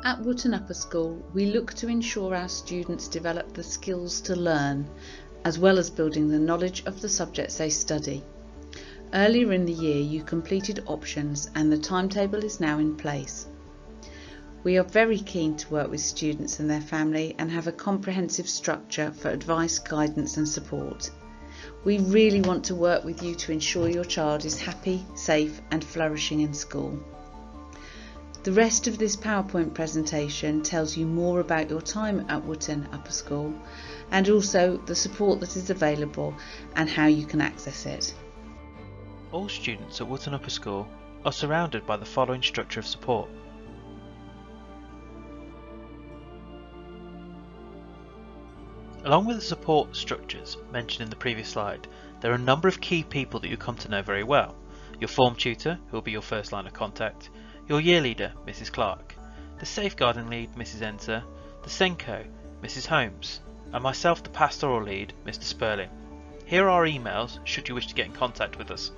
At Wootton Upper School, we look to ensure our students develop the skills to learn, as well as building the knowledge of the subjects they study. Earlier in the year, you completed options and the timetable is now in place. We are very keen to work with students and their family and have a comprehensive structure for advice, guidance and support. We really want to work with you to ensure your child is happy, safe and flourishing in school. The rest of this PowerPoint presentation tells you more about your time at Wootton Upper School and also the support that is available and how you can access it. All students at Wootton Upper School are surrounded by the following structure of support. Along with the support structures mentioned in the previous slide, there are a number of key people that you come to know very well. Your form tutor, who will be your first line of contact, your year leader, Mrs. Clark, the safeguarding lead, Mrs. Enter, the Senko, Mrs. Holmes, and myself, the pastoral lead, Mr. Sperling. Here are our emails should you wish to get in contact with us.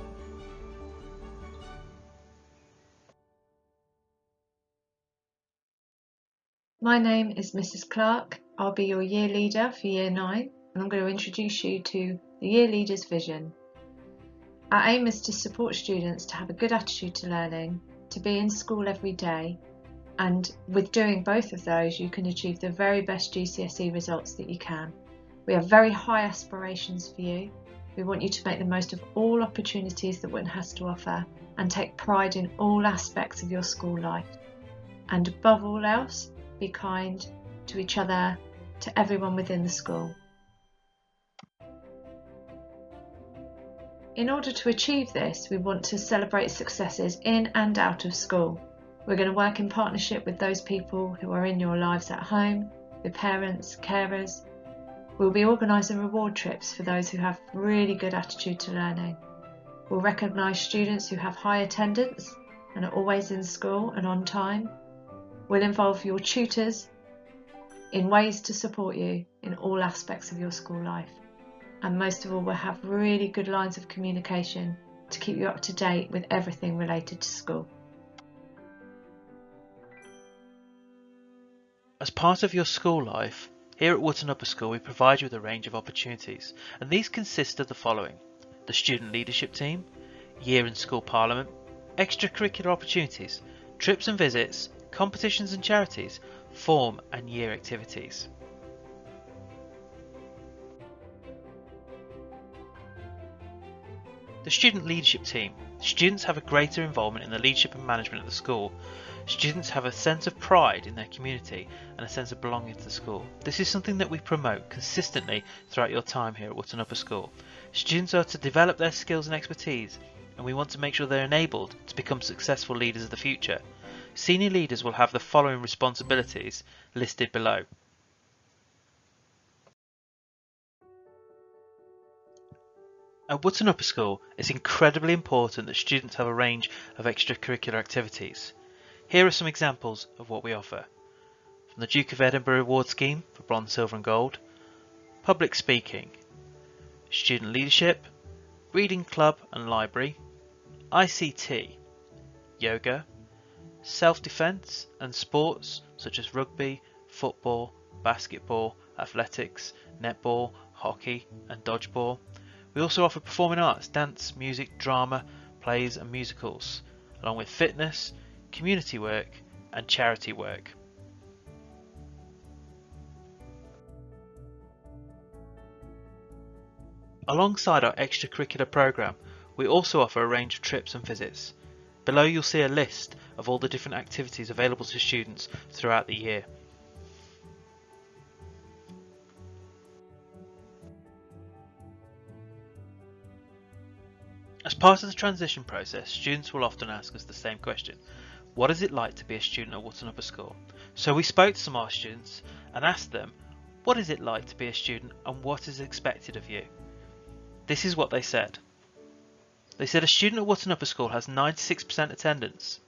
My name is Mrs. Clark. I'll be your year leader for year 9 and I'm going to introduce you to the year leader's vision. Our aim is to support students to have a good attitude to learning, to be in school every day, and with doing both of those you can achieve the very best GCSE results that you can. We have very high aspirations for you. We want you to make the most of all opportunities that Wootton has to offer and take pride in all aspects of your school life. And above all else, be kind to each other, to everyone within the school. In order to achieve this, we want to celebrate successes in and out of school. We're going to work in partnership with those people who are in your lives at home, the parents, carers. We'll be organising reward trips for those who have really good attitude to learning. We'll recognise students who have high attendance and are always in school and on time. We'll involve your tutors in ways to support you in all aspects of your school life. And most of all, we'll have really good lines of communication to keep you up to date with everything related to school. As part of your school life, here at Wootton Upper School we provide you with a range of opportunities, and these consist of the following: the student leadership team, year and school parliament, extracurricular opportunities, trips and visits, competitions and charities, form and year activities. The student leadership team. Students have a greater involvement in the leadership and management of the school. Students have a sense of pride in their community and a sense of belonging to the school. This is something that we promote consistently throughout your time here at Wootton Upper School. Students are to develop their skills and expertise, and we want to make sure they're enabled to become successful leaders of the future. Senior leaders will have the following responsibilities listed below. At Wootton Upper School, it's incredibly important that students have a range of extracurricular activities. Here are some examples of what we offer. From the Duke of Edinburgh Reward Scheme for Bronze, Silver and Gold, public speaking, student leadership, reading club and library, ICT, yoga, self-defense and sports such as rugby, football, basketball, athletics, netball, hockey and dodgeball. We also offer performing arts, dance, music, drama, plays and musicals, along with fitness, community work and charity work. Alongside our extracurricular programme, we also offer a range of trips and visits. Below you'll see a list of all the different activities available to students throughout the year. As part of the transition process, students will often ask us the same question: what is it like to be a student at Wootton Upper School? So we spoke to some of our students and asked them, what is it like to be a student and what is expected of you? This is what they said. They said a student at Wootton Upper School has 96% attendance.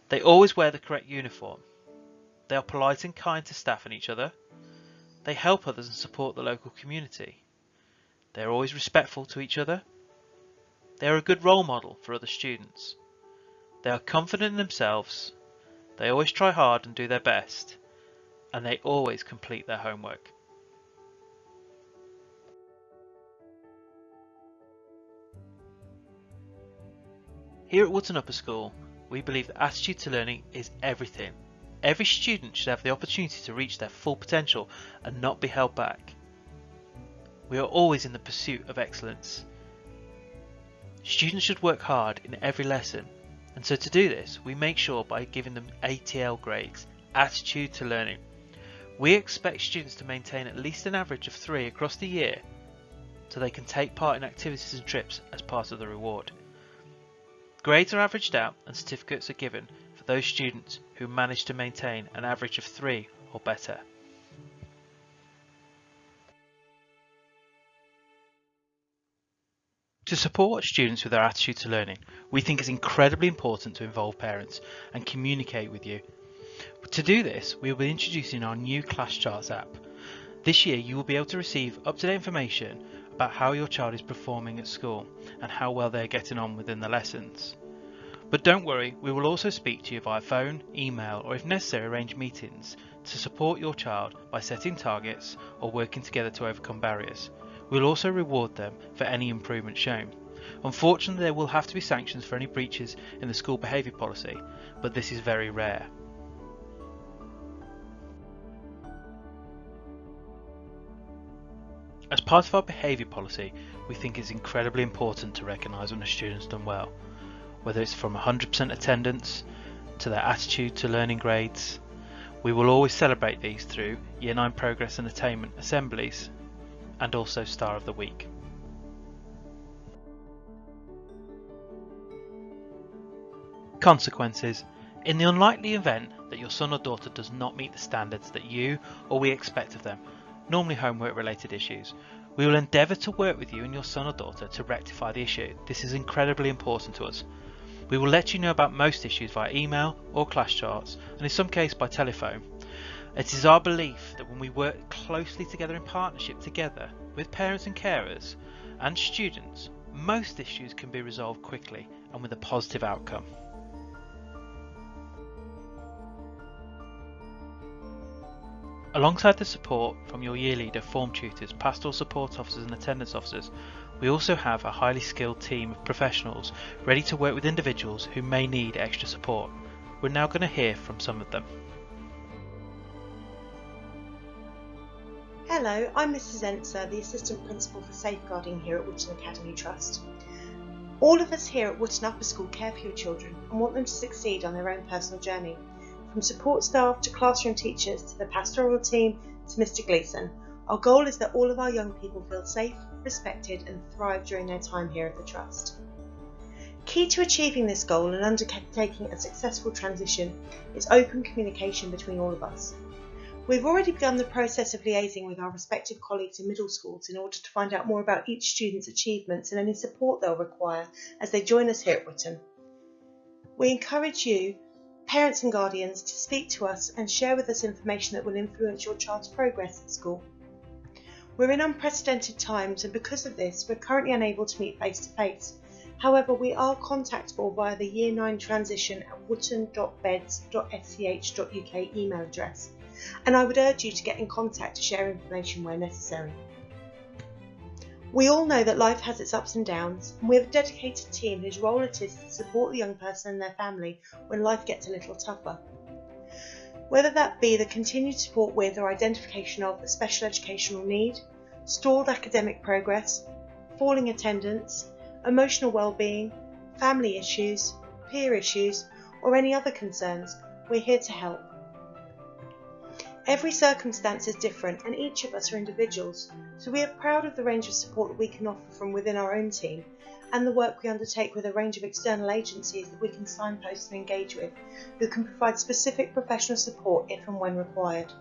They always wear the correct uniform. They are polite and kind to staff and each other. They help others and support the local community. They are always respectful to each other. They are a good role model for other students. They are confident in themselves. They always try hard and do their best, and they always complete their homework. Here at Wootton Upper School, we believe that attitude to learning is everything. Every student should have the opportunity to reach their full potential and not be held back. We are always in the pursuit of excellence. Students should work hard in every lesson, and so to do this, we make sure by giving them ATL grades, attitude to learning. We expect students to maintain at least an average of 3 across the year, so they can take part in activities and trips as part of the reward. Grades are averaged out and certificates are given for those students who manage to maintain an average of 3 or better. To support students with their attitude to learning, we think it's incredibly important to involve parents and communicate with you. To do this, we will be introducing our new Class Charts app. This year you will be able to receive up-to-date information about how your child is performing at school and how well they are getting on within the lessons. But don't worry, we will also speak to you via phone, email, or if necessary arrange meetings to support your child by setting targets or working together to overcome barriers. We will also reward them for any improvement shown. Unfortunately, there will have to be sanctions for any breaches in the school behaviour policy, but this is very rare. As part of our behaviour policy, we think it's incredibly important to recognise when a student's done well, whether it's from 100% attendance to their attitude to learning grades. We will always celebrate these through Year 9 Progress and Attainment assemblies and also Star of the Week. Consequences. In the unlikely event that your son or daughter does not meet the standards that you or we expect of them, normally homework related issues, we will endeavour to work with you and your son or daughter to rectify the issue. This is incredibly important to us. We will let you know about most issues via email or class charts, and in some cases by telephone. It is our belief that when we work closely together in partnership together with parents and carers and students, most issues can be resolved quickly and with a positive outcome. Alongside the support from your year leader, form tutors, pastoral support officers and attendance officers, we also have a highly skilled team of professionals ready to work with individuals who may need extra support. We're now going to hear from some of them. Hello, I'm Mrs. Enser, the Assistant Principal for Safeguarding here at Wootton Academy Trust. All of us here at Wootton Upper School care for your children and want them to succeed on their own personal journey. From support staff to classroom teachers to the pastoral team to Mr. Gleeson, our goal is that all of our young people feel safe, respected and thrive during their time here at the Trust. Key to achieving this goal and undertaking a successful transition is open communication between all of us. We've already begun the process of liaising with our respective colleagues in middle schools in order to find out more about each student's achievements and any support they'll require as they join us here at Wootton. We encourage you, parents and guardians, to speak to us and share with us information that will influence your child's progress at school. We're in unprecedented times and because of this we're currently unable to meet face to face. However, we are contactable via the Year 9 transition at wootton.beds.sch.uk email address, and I would urge you to get in contact to share information where necessary. We all know that life has its ups and downs, and we have a dedicated team whose role it is to support the young person and their family when life gets a little tougher. Whether that be the continued support with or identification of a special educational need, stalled academic progress, falling attendance, emotional well-being, family issues, peer issues, or any other concerns, we're here to help. Every circumstance is different and each of us are individuals, so we are proud of the range of support that we can offer from within our own team and the work we undertake with a range of external agencies that we can signpost and engage with, who can provide specific professional support if and when required.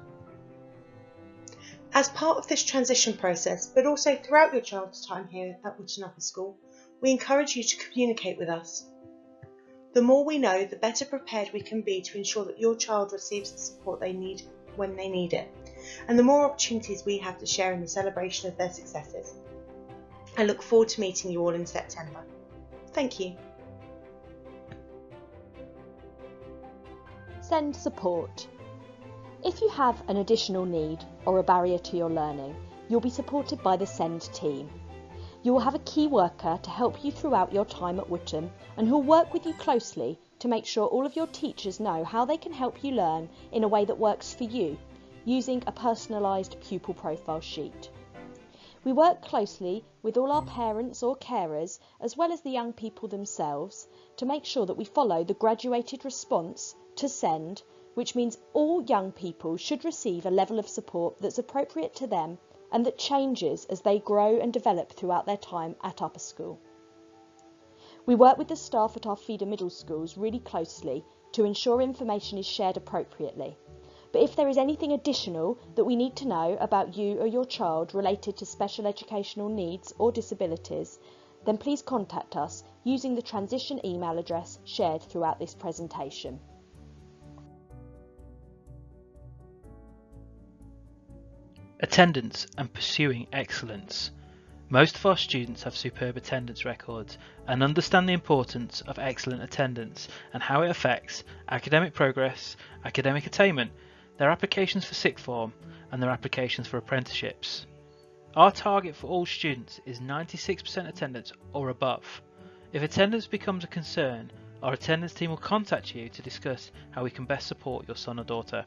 As part of this transition process, but also throughout your child's time here at Wootton Upper School, we encourage you to communicate with us. The more we know, the better prepared we can be to ensure that your child receives the support they need when they need it, and the more opportunities we have to share in the celebration of their successes. I look forward to meeting you all in September. Thank you. Send support. If you have an additional need or a barrier to your learning, you'll be supported by the SEND team. You will have a key worker to help you throughout your time at Wootton and who'll work with you closely to make sure all of your teachers know how they can help you learn in a way that works for you, using a personalised pupil profile sheet. We work closely with all our parents or carers, as well as the young people themselves, to make sure that we follow the graduated response to SEND, which means all young people should receive a level of support that's appropriate to them and that changes as they grow and develop throughout their time at upper school. We work with the staff at our feeder middle schools really closely to ensure information is shared appropriately. But if there is anything additional that we need to know about you or your child related to special educational needs or disabilities, then please contact us using the transition email address shared throughout this presentation. Attendance and pursuing excellence. Most of our students have superb attendance records and understand the importance of excellent attendance and how it affects academic progress, academic attainment, their applications for sixth form and their applications for apprenticeships. Our target for all students is 96% attendance or above. If attendance becomes a concern, our attendance team will contact you to discuss how we can best support your son or daughter.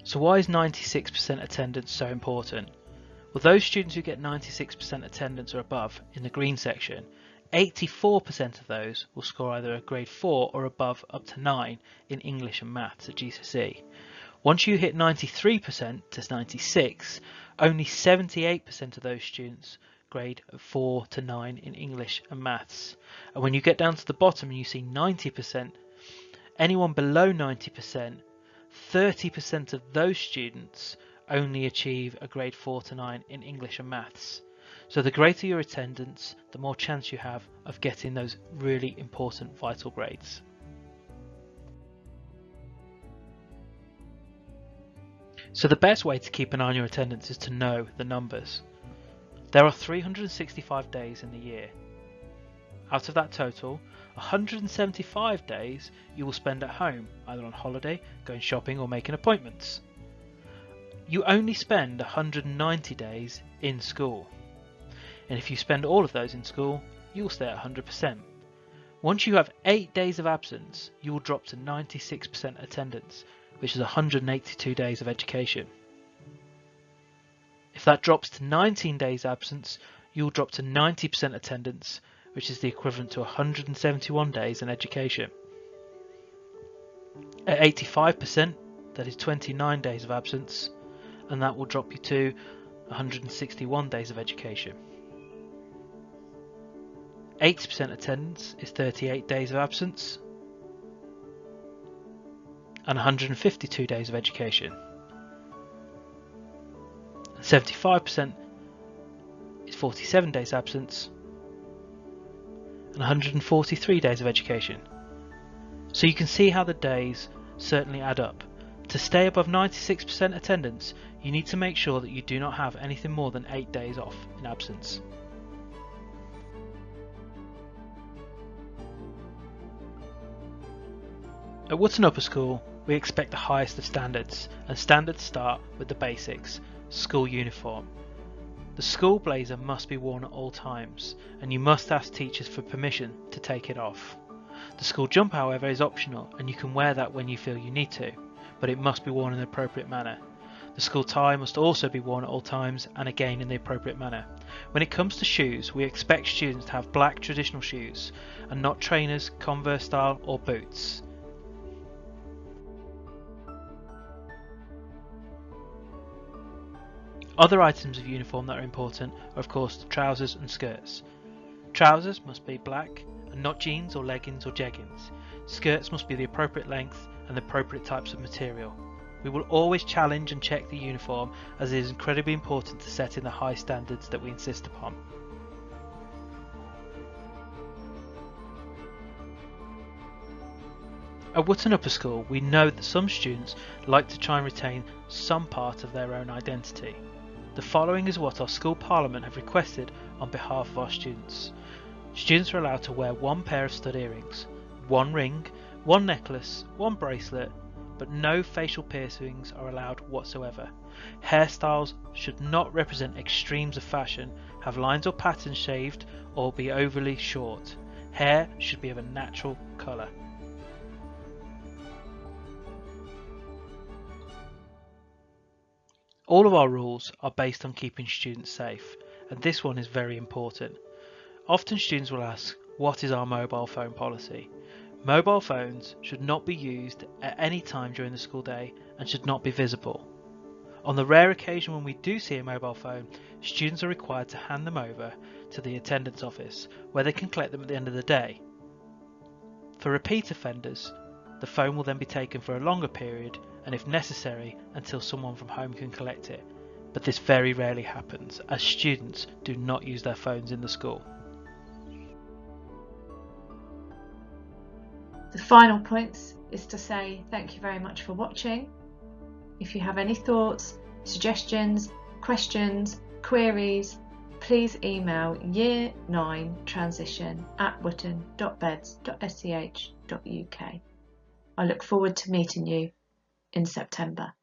So why is 96% attendance so important? Well, those students who get 96% attendance or above in the green section, 84% of those will score either a grade 4 or above up to 9 in English and Maths at GCSE. Once you hit 93% to 96, only 78% of those students grade 4 to 9 in English and Maths. And when you get down to the bottom and you see 90%, anyone below 90%, 30% of those students only achieve a grade 4 to 9 in English and Maths. So the greater your attendance, the more chance you have of getting those really important vital grades. So the best way to keep an eye on your attendance is to know the numbers. There are 365 days in the year. Out of that total, 175 days you will spend at home, either on holiday, going shopping or making appointments. You only spend 190 days in school. And if you spend all of those in school, you will stay at 100%. Once you have 8 days of absence, you will drop to 96% attendance, which is 182 days of education. If that drops to 19 days absence, you will drop to 90% attendance, which is the equivalent to 171 days in education. At 85%, that is 29 days of absence, and that will drop you to 161 days of education. 80% attendance is 38 days of absence and 152 days of education. 75% is 47 days absence and 143 days of education. So you can see how the days certainly add up. To stay above 96% attendance, you need to make sure that you do not have anything more than 8 days off in absence. At Wootton Upper School, we expect the highest of standards, and standards start with the basics: school uniform. The school blazer must be worn at all times, and you must ask teachers for permission to take it off. The school jumper, however, is optional, and you can wear that when you feel you need to, but it must be worn in an appropriate manner. The school tie must also be worn at all times, and again in the appropriate manner. When it comes to shoes, we expect students to have black traditional shoes, and not trainers, Converse style or boots. Other items of uniform that are important are of course the trousers and skirts. Trousers must be black and not jeans or leggings or jeggings. Skirts must be the appropriate length and the appropriate types of material. We will always challenge and check the uniform, as it is incredibly important to set in the high standards that we insist upon. At Wootton Upper School, we know that some students like to try and retain some part of their own identity. The following is what our school parliament have requested on behalf of our students. Students are allowed to wear one pair of stud earrings, one ring, one necklace, one bracelet, but no facial piercings are allowed whatsoever. Hairstyles should not represent extremes of fashion, have lines or patterns shaved, or be overly short. Hair should be of a natural colour. All of our rules are based on keeping students safe, and this one is very important. Often students will ask, what is our mobile phone policy? Mobile phones should not be used at any time during the school day and should not be visible. On the rare occasion when we do see a mobile phone, students are required to hand them over to the attendance office, where they can collect them at the end of the day. For repeat offenders, the phone will then be taken for a longer period and, if necessary, until someone from home can collect it. But this very rarely happens, as students do not use their phones in the school. The final points is to say thank you very much for watching. If you have any thoughts, suggestions, questions, queries, please email year9transition@wootton.beds.sch.uk. I look forward to meeting you in September.